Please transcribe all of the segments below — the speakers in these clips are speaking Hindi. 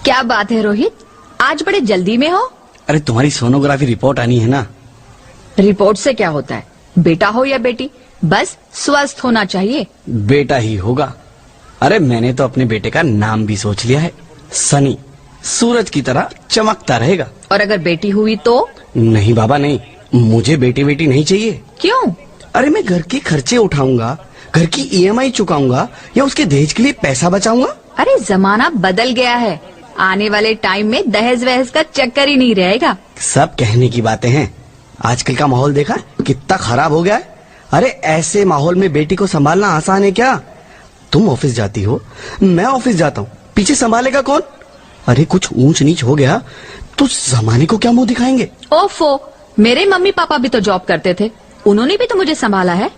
क्या बात है रोहित, आज बड़े जल्दी में हो? अरे तुम्हारी सोनोग्राफी रिपोर्ट आनी है ना। रिपोर्ट से क्या होता है, बेटा हो या बेटी, बस स्वस्थ होना चाहिए। बेटा ही होगा। अरे मैंने तो अपने बेटे का नाम भी सोच लिया है, सनी। सूरज की तरह चमकता रहेगा। और अगर बेटी हुई तो? नहीं बाबा नहीं, मुझे बेटी बेटी नहीं चाहिए। क्यों? अरे मैं घर के खर्चे उठाऊंगा, घर की ईएमआई चुकाऊंगा या उसके दहेज के लिए पैसा बचाऊंगा। अरे जमाना बदल गया है, आने वाले टाइम में दहेज वहेज का चक्कर ही नहीं रहेगा। सब कहने की बातें हैं, आजकल का माहौल देखा कितना खराब हो गया है। अरे ऐसे माहौल में बेटी को संभालना आसान है क्या? तुम ऑफिस जाती हो, मैं ऑफिस जाता हूँ, पीछे संभालेगा कौन? अरे कुछ ऊंच नीच हो गया तो जमाने को क्या मुंह दिखाएंगे? ओफो, मेरे मम्मी पापा भी तो जॉब करते थे, उन्होंने भी तो मुझे संभाला है।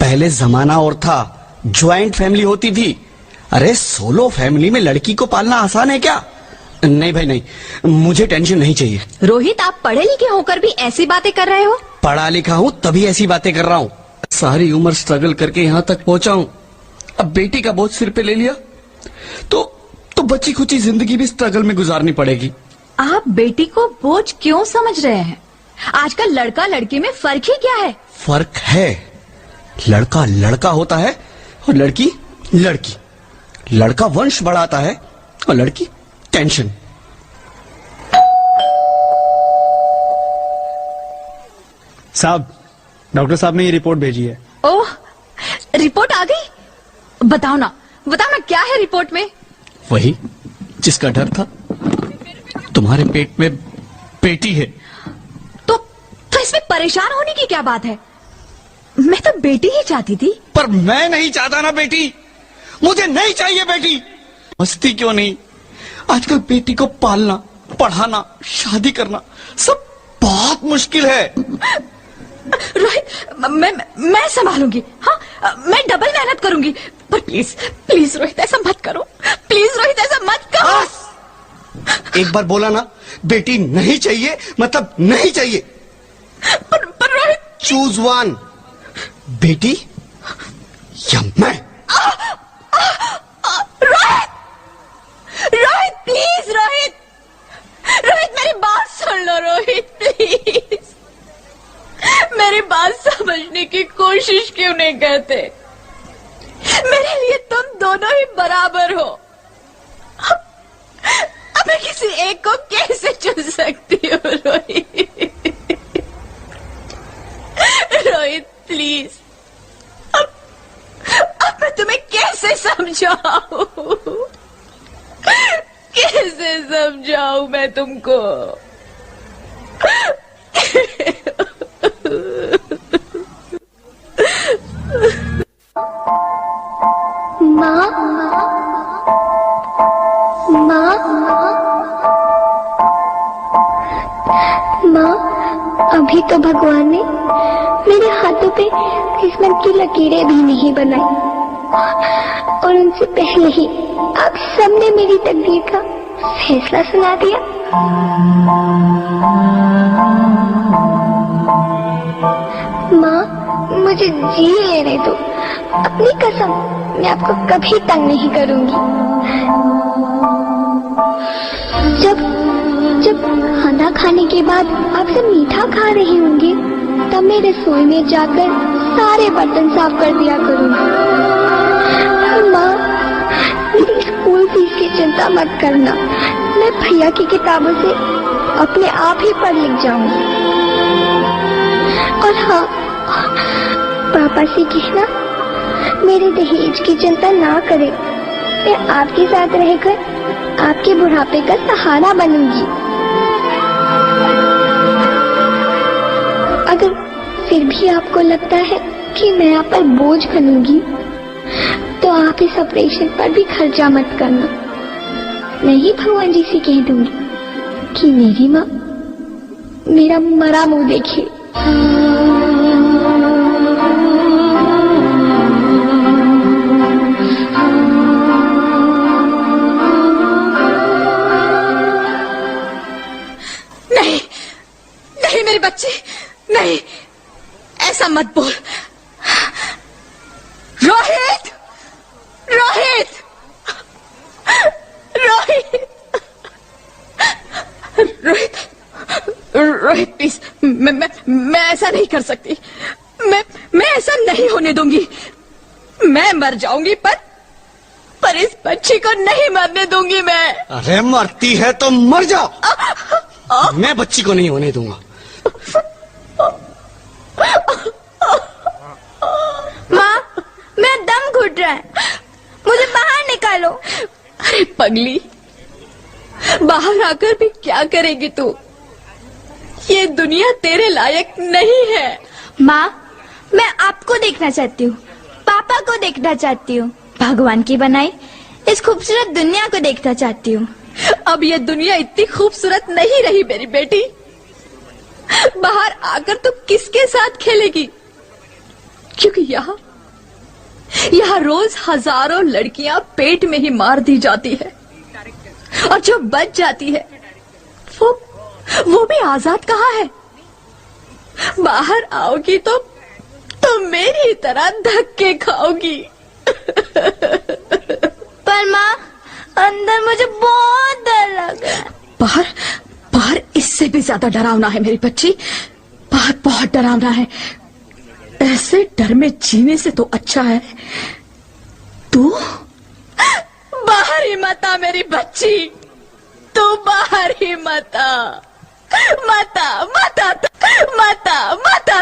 पहले जमाना और था, ज्वाइंट फैमिली होती थी। अरे सोलो फैमिली में लड़की को पालना आसान है क्या? नहीं भाई नहीं, मुझे टेंशन नहीं चाहिए। रोहित, आप पढ़े लिखे होकर भी ऐसी बातें कर रहे हो? पढ़ा लिखा हूँ तभी ऐसी बातें कर रहा हूँ। सारी उम्र स्ट्रगल करके यहाँ तक पहुँचा हूँ, अब बेटी का बोझ सिर पे ले लिया तो बची खुची जिंदगी भी स्ट्रगल में गुजारनी पड़ेगी। आप बेटी को बोझ क्यों समझ रहे हैं? आजकल लड़का लड़की में फर्क ही क्या है? फर्क है, लड़का लड़का होता है और लड़की लड़की। लड़का वंश बढ़ाता है और लड़की टेंशन। साहब, डॉक्टर साहब ने ये रिपोर्ट भेजी है। ओह, रिपोर्ट आ गई? बताओ ना क्या है रिपोर्ट में? वही जिसका डर था, तुम्हारे पेट में बेटी है। तो इसमें परेशान होने की क्या बात है? मैं तो बेटी ही चाहती थी। पर मैं नहीं चाहता ना बेटी, मुझे नहीं चाहिए बेटी। मस्ती क्यों नहीं, आजकल बेटी को पालना, पढ़ाना, शादी करना सब बहुत मुश्किल है। रोहित, मैं संभालूंगी। हाँ, मैं डबल मेहनत करूंगी, पर प्लीज प्लीज रोहित ऐसा मत करो। प्लीज रोहित ऐसा मत करो। एक बार बोला ना, बेटी नहीं चाहिए मतलब नहीं चाहिए। पर रोहित, चूज वन, बेटी या मैं। रोहित प्लीज, रोहित मेरी बात सुन लो। रोहित प्लीज, मेरी बात समझने की कोशिश क्यों नहीं करते? मेरे लिए तुम दोनों ही बराबर हो। अब मैं किसी एक को कैसे चुन सकती हूँ? रोहित प्लीज, अब मैं तुम्हें कैसे समझाऊं? कैसे समझाऊं मैं तुमको? माँ, अभी तो भगवान ने मेरे हाथों पे किस्मत की लकीरें भी नहीं बनाई, और उनसे पहले ही आप सबने मेरी तकदीर का फैसला सुना दिया। माँ, मुझे जी लेने दो, अपनी कसम, मैं आपको कभी तंग नहीं करूंगी। जब खाना खाने के बाद आप सब मीठा खा रहे होंगे, तब मैं रसोई में जाकर सारे बर्तन साफ कर दिया करूंगी। माँ, मेरी स्कूल फीस की चिंता मत करना, मैं भैया की किताबों से अपने आप ही पढ़ लिख जाऊंगी। और हाँ, पापा से कहना मेरे दहेज की चिंता ना करे, मैं आपके साथ रहकर आपके बुढ़ापे का सहारा बनूंगी। अगर फिर भी आपको लगता है कि मैं आप पर बोझ बनूंगी, तो आप इस ऑपरेशन पर भी खर्चा मत करना। मैं ही भगवान जी से कह दूंगी कि मेरी माँ मेरा मरा मुंह देखे। नहीं मेरे बच्चे, नहीं, ऐसा मत बोल। रोहित, रोहित, रोहित। रोहित प्लीज, मैं ऐसा नहीं कर सकती। मैं ऐसा नहीं होने दूंगी। मैं मर जाऊंगी पर इस बच्ची को नहीं मरने दूंगी मैं। अरे मरती है तो मर जाओ, मैं बच्ची को नहीं होने दूंगा। माँ, मेरा दम घुट रहा है, मुझे बाहर निकालो। अरे पगली, बाहर आकर भी क्या करेगी तू? ये दुनिया तेरे लायक नहीं है। माँ, मैं आपको देखना चाहती हूँ, पापा को देखना चाहती हूँ, भगवान की बनाई इस खूबसूरत दुनिया को देखना चाहती हूँ। अब ये दुनिया इतनी खूबसूरत नहीं रही मेरी बेटी। बाहर आकर तू किसके साथ खेलेगी? क्योंकि यहाँ रोज हजारों लड़कियां पेट में ही मार दी जाती है, और जो बच जाती है वो भी आजाद कहाँ है? बाहर आओगी तो मेरी तरह धक्के खाओगी। पर माँ, अंदर मुझे बहुत डर लग रहा है। बाहर इससे भी ज्यादा डरावना है मेरी बच्ची। बाहर बहुत डरावना है। ऐसे डर में जीने से तो अच्छा है तू बाहर ही मत आ मेरी बच्ची। तू बाहर ही मत आ,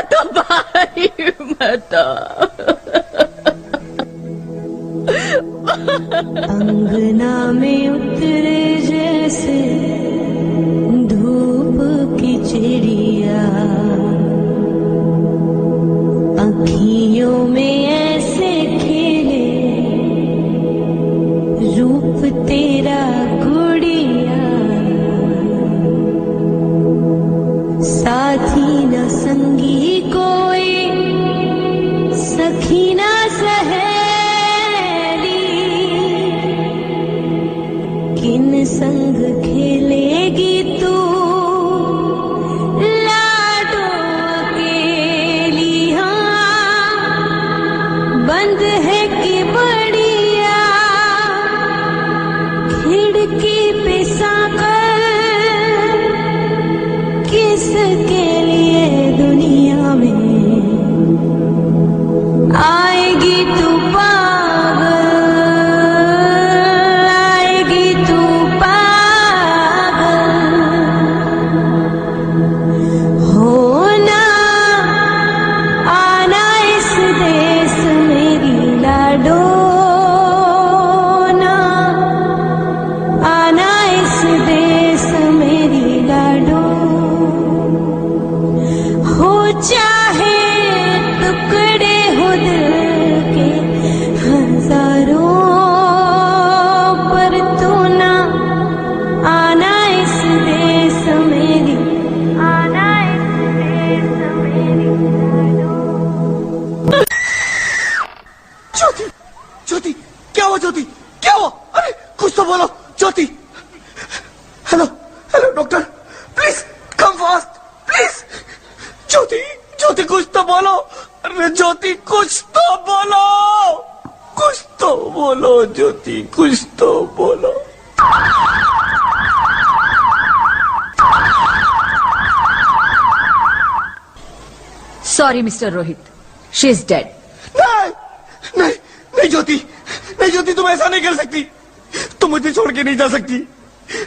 तो बाहर ही मत आ। अंगना में उतरे जैसे धूप की चिड़िया, अखियों में ऐसे खिले रूप तेरा गुड़िया, साथी न संगी कोई, सखी न सहेली, किन संग खेलेगी तू लाडो अकेली। हाँ, बंद है कि बढ़िया खिड़की पे साकर, किसके लिए दुनिया में आएगी तू पागल, आएगी तू पागल। होना आना इस देश मेरी लाडो, ना आना इस देश मेरी लाडो। हो चाहे टुकड़े हो दिल के हजारों, पर तू ना आना इस देश मेरी, आना इस देश मेरी लाडो। ज्योति, क्या हुआ ज्योति, क्या हुआ? अरे कुछ तो बोलो Jyoti. Hello doctor, please come fast please. Jyoti कुछ तो बोलो। अरे ज्योति कुछ तो बोलो ज्योति, कुछ तो बोलो। Sorry mister Rohit, she is dead. नहीं ज्योति, तुम ऐसा नहीं कर सकती। तुम मुझे छोड़ के नहीं जा सकती।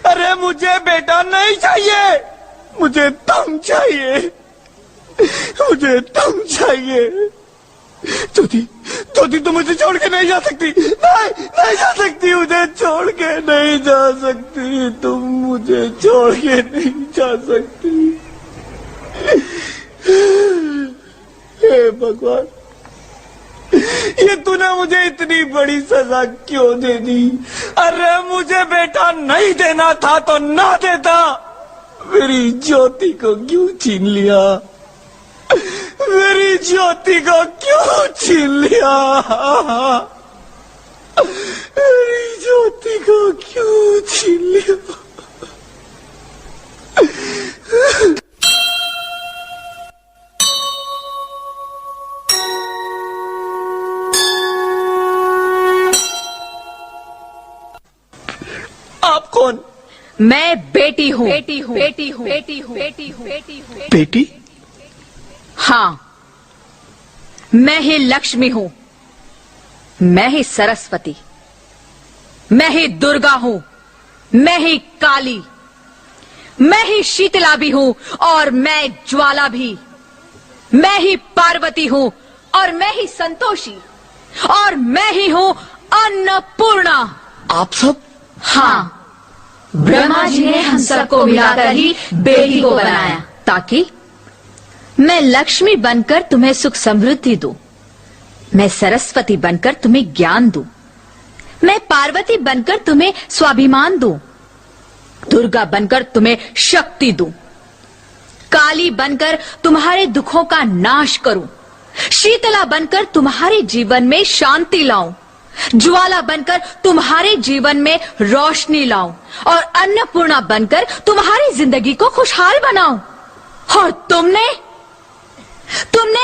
अरे मुझे बेटा नहीं चाहिए, मुझे तुम चाहिए, मुझे तुम चाहिए। ज्योति तुम मुझे छोड़ के नहीं जा सकती। नहीं जा सकती, मुझे छोड़ के नहीं जा सकती। तुम मुझे छोड़ के नहीं जा सकती। हे भगवान, ये तूने मुझे इतनी बड़ी सजा क्यों दे दी? अरे मुझे बेटा नहीं देना था तो ना देता। मेरी ज्योति को क्यों छीन लिया? मेरी ज्योति को क्यों छीन लिया? मेरी ज्योति को क्यों छीन लिया? आप कौन? मैं बेटी हूँ, बेटी हूँ, बेटी हूँ, बेटी हूँ, बेटी हूँ, बेटी हूँ। बेटी? हाँ, मैं ही लक्ष्मी हूँ, मैं ही सरस्वती, मैं ही दुर्गा हूँ, मैं ही काली, मैं ही शीतला भी हूँ और मैं ज्वाला भी, मैं ही पार्वती हूँ और मैं ही संतोषी और मैं ही हूँ अन्नपूर्णा। आप सब? हाँ, ब्रह्मा जी ने हम सबको मिलाकर ही बेटी को बनाया ताकि मैं लक्ष्मी बनकर तुम्हें सुख समृद्धि दूं, मैं सरस्वती बनकर तुम्हें ज्ञान दूं, मैं पार्वती बनकर तुम्हें स्वाभिमान दूं, दुर्गा बनकर तुम्हें शक्ति दूं, काली बनकर तुम्हारे दुखों का नाश करूं, शीतला बनकर तुम्हारे जीवन में शांति लाऊं, ज्वाला बनकर तुम्हारे जीवन में रोशनी लाऊं और अन्नपूर्णा बनकर तुम्हारी जिंदगी को खुशहाल बनाऊं। और तुमने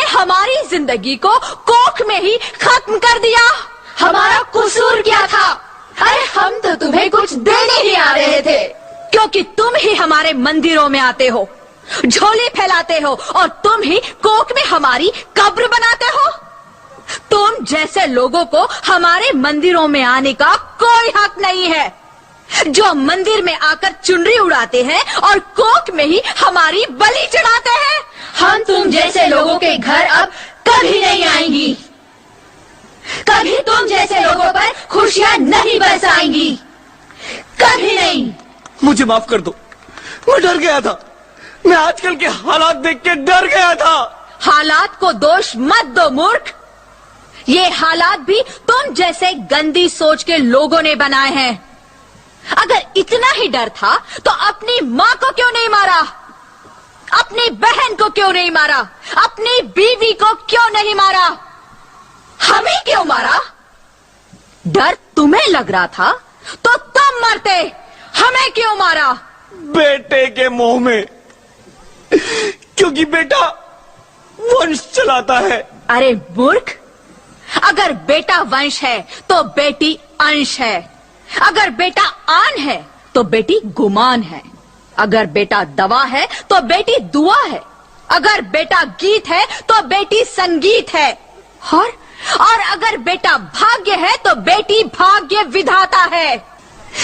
हमारी जिंदगी को कोख में ही खत्म कर दिया। हमारा कसूर क्या था? अरे हम तो तुम्हें कुछ देने ही आ रहे थे, क्योंकि तुम ही हमारे मंदिरों में आते हो, झोली फैलाते हो और तुम ही कोख में हमारी कब्र बनाते हो। तुम जैसे लोगों को हमारे मंदिरों में आने का कोई हक नहीं है, जो मंदिर में आकर चुनरी उड़ाते हैं और कोख में ही हमारी बलि चढ़ाते हैं। हम तुम जैसे लोगों के घर अब कभी नहीं आएंगी, कभी तुम जैसे लोगों पर खुशियां नहीं बरसाएंगी, कभी नहीं। मुझे माफ कर दो, मैं डर गया था, मैं आजकल के हालात देख के डर गया था। हालात को दोष मत दो मूर्ख, ये हालात भी तुम जैसे गंदी सोच के लोगों ने बनाए हैं। अगर इतना ही डर था तो अपनी माँ को क्यों नहीं मारा, अपनी बहन को क्यों नहीं मारा, अपनी बीवी को क्यों नहीं मारा, हमें क्यों मारा? डर तुम्हें लग रहा था तो तुम मरते, हमें क्यों मारा? बेटे के मोह में, क्योंकि बेटा वंश चलाता है। अरे मूर्ख, अगर बेटा वंश है तो बेटी अंश है, अगर बेटा आन है तो बेटी गुमान है, अगर बेटा दवा है तो बेटी दुआ है, अगर बेटा गीत है तो बेटी संगीत है, और अगर बेटा भाग्य है तो बेटी भाग्य विधाता है।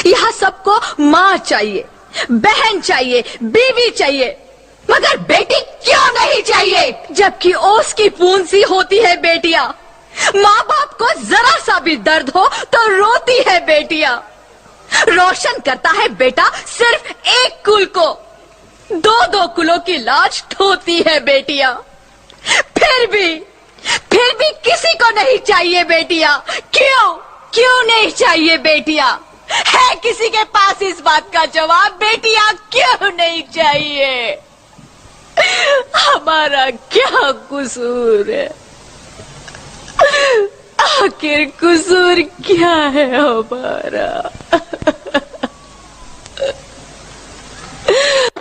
यह सबको माँ चाहिए, बहन चाहिए, बीवी चाहिए, मगर बेटी क्यों नहीं चाहिए? जबकि ओस की बूंद सी होती है बेटियां, माँ बाप को जरा सा भी दर्द हो तो रोती है बेटियां। रोशन करता है बेटा सिर्फ एक कुल को, दो दो कुलों की लाज ढोती है बेटियां। फिर भी किसी को नहीं चाहिए बेटियां। क्यों नहीं चाहिए बेटियां? है किसी के पास इस बात का जवाब? बेटियां क्यों नहीं चाहिए? हमारा क्या कसूर है? आखिर कसूर क्या है हमारा?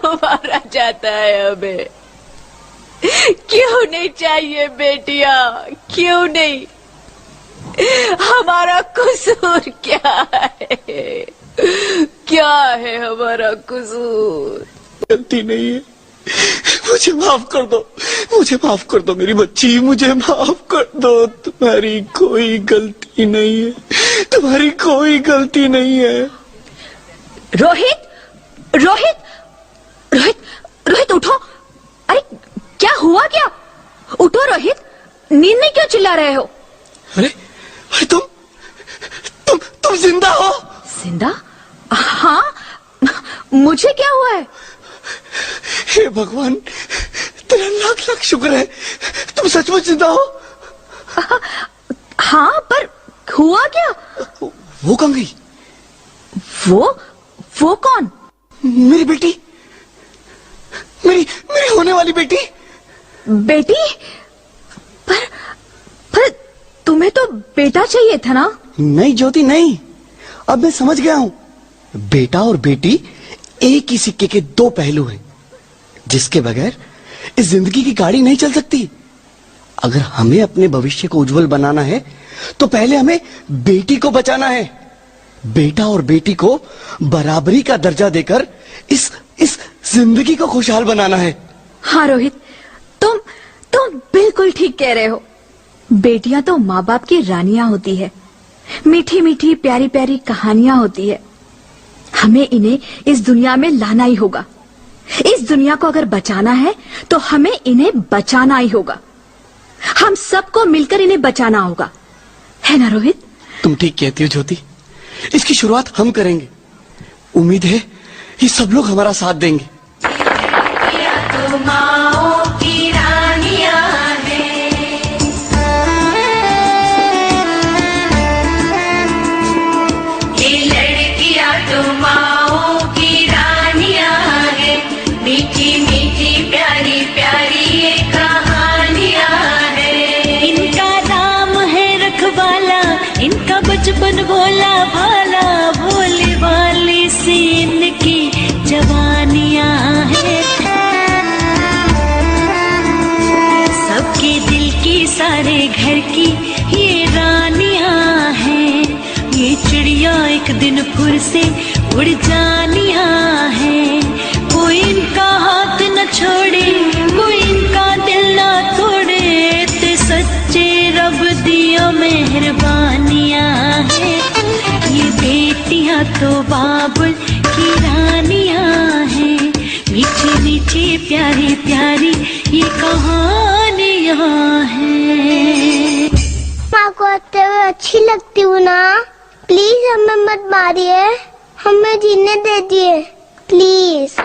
मारा जाता है हमें। क्यों नहीं चाहिए बेटियां? क्यों नहीं? हमारा कसूर क्या है? क्या है हमारा कसूर? गलती नहीं है, मुझे माफ कर दो, मुझे माफ कर दो मेरी बच्ची, मुझे माफ कर दो। तुम्हारी कोई गलती नहीं है, तुम्हारी कोई गलती नहीं है। रोहित, रोहित, रोहित, रोहित उठो। अरे क्या हुआ क्या? उठो रोहित, नींद में क्यों चिल्ला रहे हो? अरे तुम जिंदा हो? जिंदा? हाँ, मुझे क्या हुआ है? हे भगवान, तेरा लाख लाख शुक्र है, तुम सचमुच जिंदा हो। हाँ, पर हुआ क्या? वो कहाँ गई? वो कौन? मेरी बेटी, मेरी होने वाली बेटी। बेटी? पर तुम्हें तो बेटा चाहिए था ना? नहीं ज्योति नहीं, अब मैं समझ गया हूँ। बेटा और बेटी एक ही सिक्के के दो पहलू हैं, जिसके बगैर इस जिंदगी की गाड़ी नहीं चल सकती। अगर हमें अपने भविष्य को उज्जवल बनाना है तो पहले हमें बेटी को बचाना है। बेटा और बेटी को बराबरी का दर्जा देकर इस जिंदगी को खुशहाल बनाना है। हाँ रोहित, तुम बिल्कुल ठीक कह रहे हो। बेटियां तो माँ बाप की रानियां होती है, मीठी मीठी प्यारी प्यारी कहानियां होती है। हमें इन्हें इस दुनिया में लाना ही होगा। इस दुनिया को अगर बचाना है तो हमें इन्हें बचाना ही होगा। हम सबको मिलकर इन्हें बचाना होगा, है ना रोहित? तुम ठीक कहती हो ज्योति, इसकी शुरुआत हम करेंगे। उम्मीद है ये सब लोग हमारा साथ देंगे। तो माओ की रानियां हैं, ये लड़कियां तो माओ की रानियां हैं, मीठी मीठी प्यारी प्यारी ये कहानियां हैं। इनका नाम है रखवाला, इनका बचपन भोला भाला, भोले वाले से इनकी जवानियां हैं। सबके दिल की सारे घर की ये रानियां हैं, ये चिड़िया एक दिन फिर से उड़ जानियां हैं। कोई इनका हाथ न छोड़े, कोई इनका दिल न तोड़े, ते सच्चे रब दिया मेहरबानियां हैं। ये बेटियां तो बाबुल की रानियां हैं, मीठी मीठी प्यारी प्यारी ये कहानियां हैं। माँ को अच्छी लगती हूँ ना, प्लीज हमें मत मारिए, हमें जीने दीजिए प्लीज।